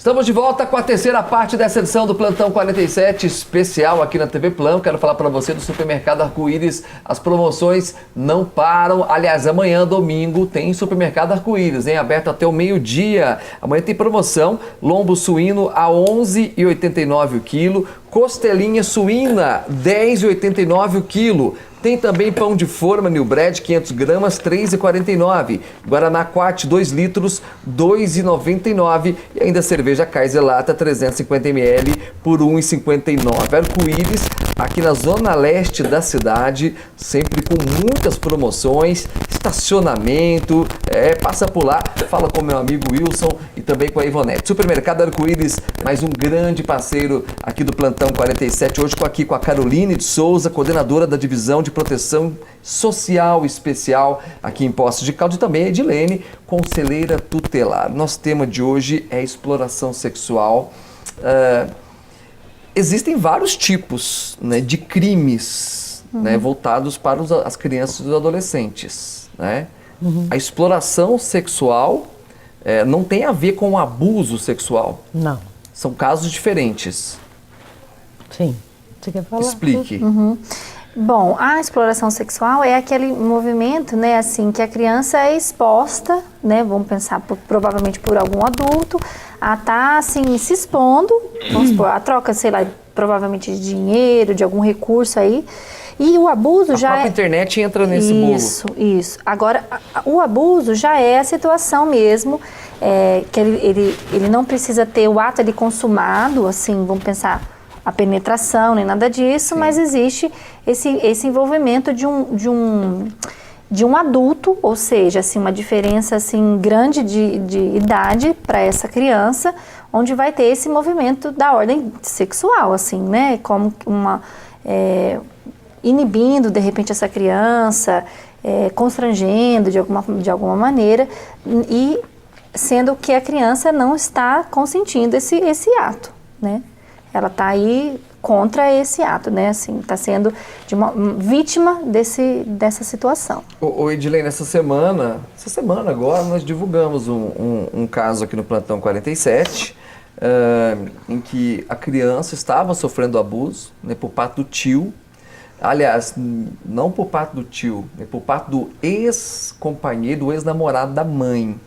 Estamos de volta com a terceira parte dessa edição do Plantão 47, especial aqui na TV Plan. Quero falar para você do Supermercado Arco-Íris. As promoções não param. Aliás, amanhã, domingo, tem Supermercado Arco-Íris, hein? Aberto até o meio-dia. Amanhã tem promoção. Lombo suíno a R$ 11,89 o quilo. Costelinha suína, R$ 10,89 o quilo. Tem também pão de forma New Bread, 500 gramas, R$ 3,49. Guaraná Quat, 2 litros, R$ 2,99. E ainda cerveja Kaiser Lata, 350 ml, por R$ 1,59. Arco-Íris, aqui na zona leste da cidade, sempre com muitas promoções, estacionamento, passa por lá, fala com meu amigo Wilson e também com a Ivonete. Supermercado Arco-Íris, mais um grande parceiro aqui do Plantão 47, hoje aqui com a Caroline de Souza, coordenadora da Divisão de Proteção Social Especial aqui em Poços de Caldas, e também a Edilene, conselheira tutelar. Nosso tema de hoje é exploração sexual. Existem vários tipos, né, de crimes, né, voltados para as crianças e os adolescentes, né? A exploração sexual não tem a ver com o abuso sexual. Não. São casos diferentes. Sim. Você quer falar? Explique. Bom, a exploração sexual é aquele movimento, né, assim, que a criança é exposta, né, vamos pensar provavelmente por algum adulto, a estar, assim, se expondo, vamos supor, a troca, sei lá, provavelmente de dinheiro, de algum recurso aí, e o abuso já é... A própria internet entra nesse bolo. Isso. Agora, o abuso já é a situação mesmo, que ele não precisa ter o ato ali consumado, assim, vamos pensar, a penetração, nem nada disso, mas existe esse envolvimento de um adulto, ou seja, assim, uma diferença assim, grande de idade para essa criança, onde vai ter esse movimento da ordem sexual, assim, né? Como inibindo, de repente, essa criança, constrangendo de alguma maneira, e sendo que a criança não está consentindo esse ato, né? Ela está aí contra esse ato, né? Assim, está sendo uma vítima dessa situação. Edilene, essa semana agora, nós divulgamos um caso aqui no Plantão 47, em que a criança estava sofrendo abuso, né, por parte do tio. Aliás, não por parte do tio, né, por parte do ex-companheiro, do ex-namorado da mãe.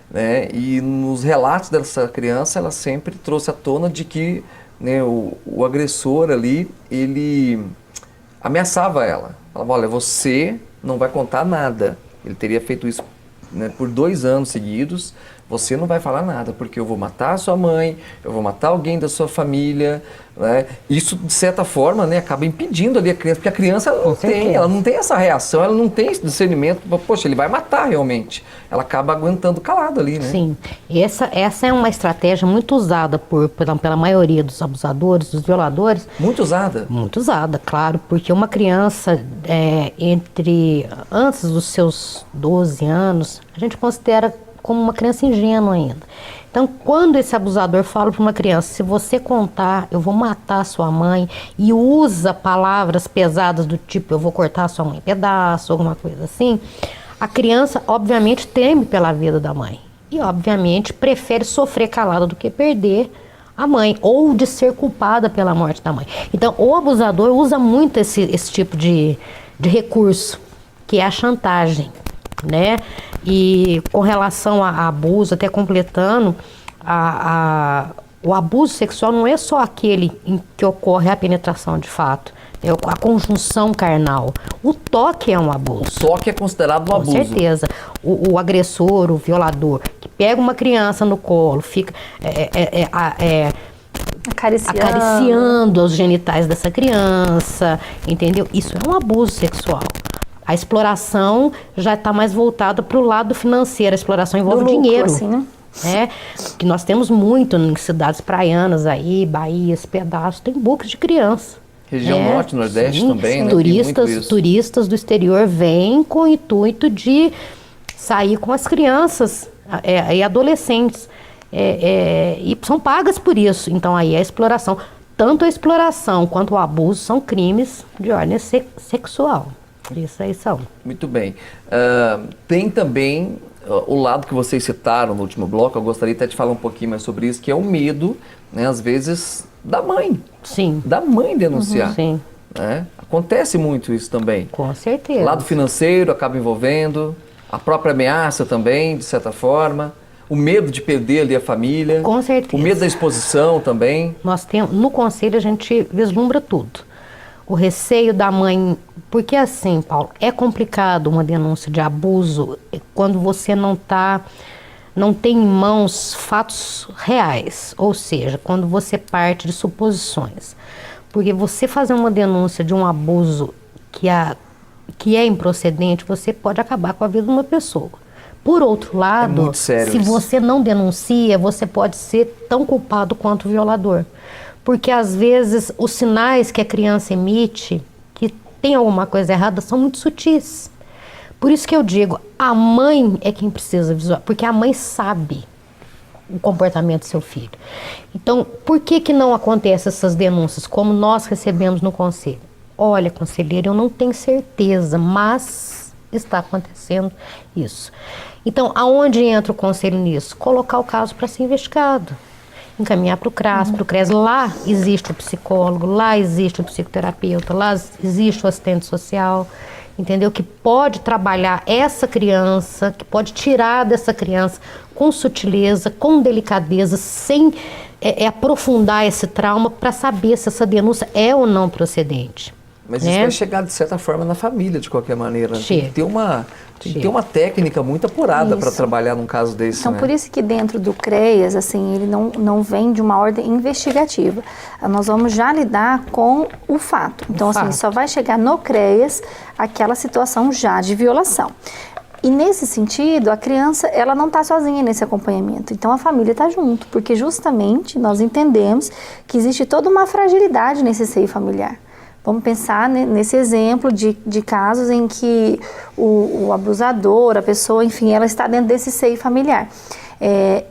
Né? E nos relatos dessa criança, ela sempre trouxe à tona de que, né, o agressor ali, ele ameaçava ela. Falava, olha, você não vai contar nada. Ele teria feito isso, né, por 2 anos seguidos. Você não vai falar nada, porque eu vou matar a sua mãe, eu vou matar alguém da sua família, né? Isso, de certa forma, né, acaba impedindo ali a criança, porque a criança ela não tem essa reação, ela não tem esse discernimento, poxa, ele vai matar realmente. Ela acaba aguentando calado ali, né? Sim, essa é uma estratégia muito usada pela maioria dos abusadores, dos violadores. Muito usada? Muito usada, claro, porque uma criança antes dos seus 12 anos, a gente considera como uma criança ingênua ainda. Então, quando esse abusador fala para uma criança, se você contar, eu vou matar a sua mãe, e usa palavras pesadas do tipo, eu vou cortar a sua mãe em pedaço, alguma coisa assim, a criança, obviamente, teme pela vida da mãe. E, obviamente, prefere sofrer calada do que perder a mãe, ou de ser culpada pela morte da mãe. Então, o abusador usa muito esse tipo de recurso, que é a chantagem, né? E com relação a abuso, até completando, o abuso sexual não é só aquele em que ocorre a penetração de fato, a conjunção carnal. O toque é um abuso. O toque é considerado um abuso. Com certeza. O agressor, o violador, que pega uma criança no colo, fica acariciando os genitais dessa criança, entendeu? Isso é um abuso sexual. A exploração já está mais voltada para o lado financeiro. A exploração envolve dinheiro. Assim, né? Que nós temos muito em cidades praianas aí, Bahias, pedaços, tem bucos de criança. Região norte, nordeste também, né? Turistas do exterior vêm com o intuito de sair com as crianças e adolescentes. E são pagas por isso. Então aí é a exploração. Tanto a exploração quanto o abuso são crimes de ordem sexual. Isso aí são. Muito bem. Tem também o lado que vocês citaram no último bloco, eu gostaria até de falar um pouquinho mais sobre isso, que é o medo, né, às vezes, da mãe. Sim. Da mãe denunciar. Sim. Né? Acontece muito isso também. Com certeza. O lado financeiro acaba envolvendo, a própria ameaça também, de certa forma, o medo de perder ali a família. Com certeza. O medo da exposição também. Nós temos, no conselho a gente vislumbra tudo. O receio da mãe, porque assim, Paulo, é complicado uma denúncia de abuso quando você não tem em mãos fatos reais, ou seja, quando você parte de suposições. Porque você fazer uma denúncia de um abuso que é improcedente, você pode acabar com a vida de uma pessoa. Por outro lado, muito sério se isso. você não denuncia, você pode ser tão culpado quanto o violador. Porque às vezes os sinais que a criança emite, que tem alguma coisa errada, são muito sutis. Por isso que eu digo, a mãe é quem precisa visualizar, porque a mãe sabe o comportamento do seu filho. Então, por que não acontecem essas denúncias, como nós recebemos no conselho? Olha, conselheiro, eu não tenho certeza, mas está acontecendo isso. Então, aonde entra o conselho nisso? Colocar o caso para ser investigado. Encaminhar para o CRAS, para o CRES. Lá existe o psicólogo, lá existe o psicoterapeuta, lá existe o assistente social, entendeu? Que pode trabalhar essa criança, que pode tirar dessa criança com sutileza, com delicadeza, sem aprofundar esse trauma para saber se essa denúncia é ou não procedente. Mas isso vai chegar, de certa forma, na família, de qualquer maneira. Tem que ter uma técnica muito apurada para trabalhar num caso desse. Então, né? por isso que dentro do CREAS, assim, ele não vem de uma ordem investigativa. Nós vamos já lidar com o fato. Então, assim, só vai chegar no CREAS aquela situação já de violação. E nesse sentido, a criança, ela não está sozinha nesse acompanhamento. Então, a família está junto, porque justamente nós entendemos que existe toda uma fragilidade nesse seio familiar. Vamos pensar nesse exemplo de casos em que o abusador, a pessoa, enfim, ela está dentro desse seio familiar.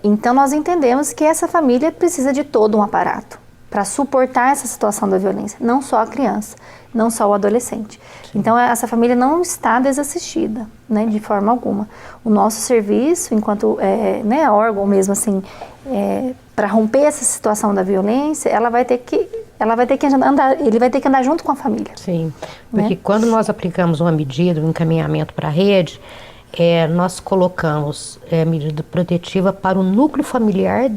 Então, nós entendemos que essa família precisa de todo um aparato para suportar essa situação da violência, não só a criança, não só o adolescente. Então, essa família não está desassistida, né, de forma alguma. O nosso serviço, enquanto órgão mesmo, assim, para romper essa situação da violência, ele vai ter que andar junto com a família. Sim, porque quando nós aplicamos uma medida, um encaminhamento para a rede, nós colocamos medida protetiva para o núcleo familiar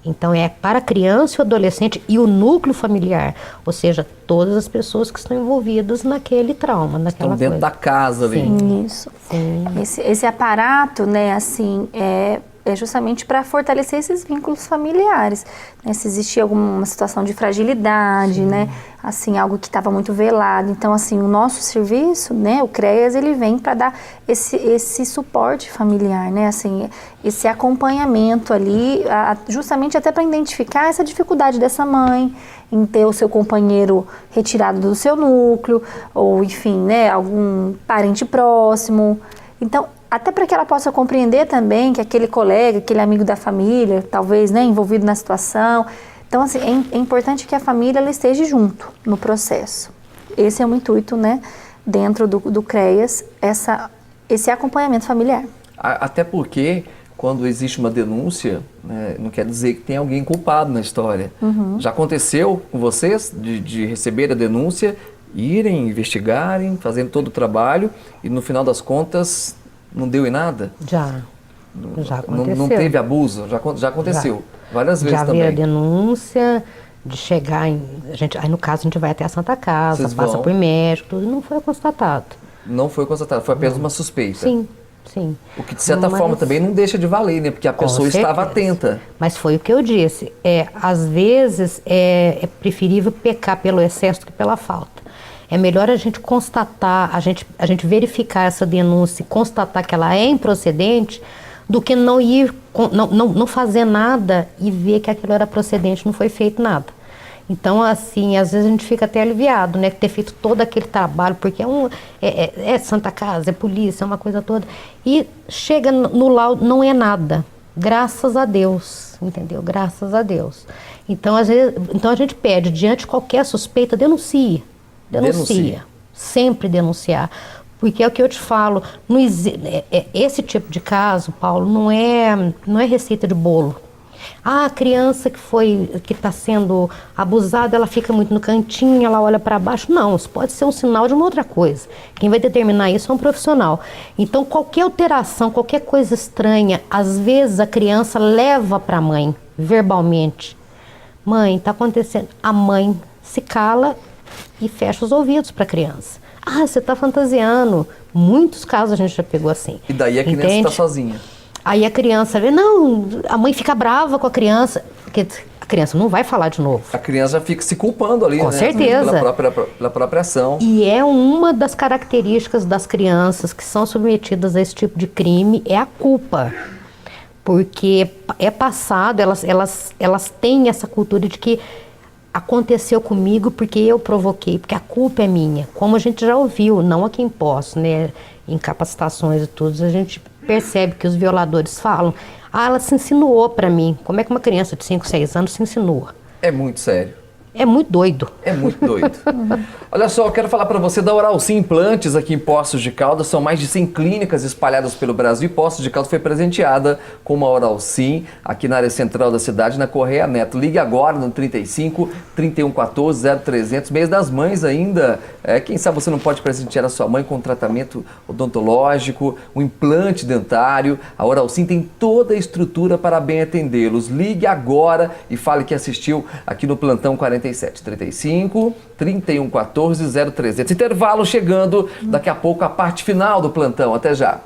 Então, é para a criança e o adolescente e o núcleo familiar, ou seja, todas as pessoas que estão envolvidas naquele trauma, naquela coisa. Dentro da casa ali. Sim. Isso. Sim. Esse aparato, né, assim, é justamente para fortalecer esses vínculos familiares, né? Se existia alguma situação de fragilidade, né? Assim, algo que estava muito velado. Então, assim, o nosso serviço, né, o CREAS, ele vem para dar esse suporte familiar, né? Assim, esse acompanhamento ali, justamente até para identificar essa dificuldade dessa mãe em ter o seu companheiro retirado do seu núcleo, ou, enfim, né, algum parente próximo. Então, até para que ela possa compreender também que aquele colega, aquele amigo da família, talvez, né, envolvido na situação. Então, assim, é importante que a família ela esteja junto no processo. Esse é o intuito, né, dentro do CREAS, esse acompanhamento familiar. Até porque, quando existe uma denúncia, né, não quer dizer que tem alguém culpado na história. Já aconteceu com vocês de receber a denúncia, irem, investigarem, fazendo todo o trabalho e, no final das contas, não deu em nada? Já aconteceu. Não teve abuso? Já aconteceu. Várias vezes também. Já havia denúncia de chegar aí no caso a gente vai até a Santa Casa, passa por médico, tudo, não foi constatado. Não foi constatado, foi apenas uma suspeita. Sim. O que de certa forma também não deixa de valer, né? Porque a pessoa estava atenta. Mas foi o que eu disse, às vezes é preferível pecar pelo excesso do que pela falta. É melhor a gente constatar, a gente verificar essa denúncia e constatar que ela é improcedente, do que não fazer nada e ver que aquilo era procedente, não foi feito nada. Então, assim, às vezes a gente fica até aliviado, né? Ter feito todo aquele trabalho, porque é Santa Casa, é polícia, é uma coisa toda. E chega no laudo, não é nada. Graças a Deus, entendeu? Graças a Deus. Então, às vezes, a gente pede, diante de qualquer suspeita, denuncia. Sempre denunciar. Porque é o que eu te falo, esse tipo de caso, Paulo, não é receita de bolo. Ah, a criança que está sendo abusada, ela fica muito no cantinho, ela olha para baixo. Não, isso pode ser um sinal de uma outra coisa. Quem vai determinar isso é um profissional. Então, qualquer alteração, qualquer coisa estranha, às vezes a criança leva para a mãe, verbalmente. Mãe, está acontecendo. A mãe se cala e fecha os ouvidos para a criança. Ah, você está fantasiando. Muitos casos a gente já pegou assim. E daí a criança está sozinha. Aí a criança vê, não, a mãe fica brava com a criança, porque a criança não vai falar de novo. A criança já fica se culpando ali, com né? certeza. Pela própria ação. E é uma das características das crianças que são submetidas a esse tipo de crime, é a culpa. Porque é passado, elas têm essa cultura de que aconteceu comigo porque eu provoquei, porque a culpa é minha. Como a gente já ouviu, não a quem posso, né? Em capacitações e tudo, a gente percebe que os violadores falam, ela se insinuou para mim. Como é que uma criança de 5, 6 anos se insinua? É muito sério. É muito doido. É muito doido. Olha só, eu quero falar para você da Oral Sim Implantes aqui em Poços de Caldas. São mais de 100 clínicas espalhadas pelo Brasil e Poços de Caldas foi presenteada com uma Oral Sim aqui na área central da cidade, na Correia Neto. Ligue agora no 35 3114 0300, mês das mães ainda. Quem sabe você não pode presentear a sua mãe com um tratamento odontológico, um implante dentário. A Oral Sim tem toda a estrutura para bem atendê-los. Ligue agora e fale que assistiu aqui no Plantão 47 35 3114 0300. Intervalo chegando, daqui a pouco a parte final do plantão. Até já.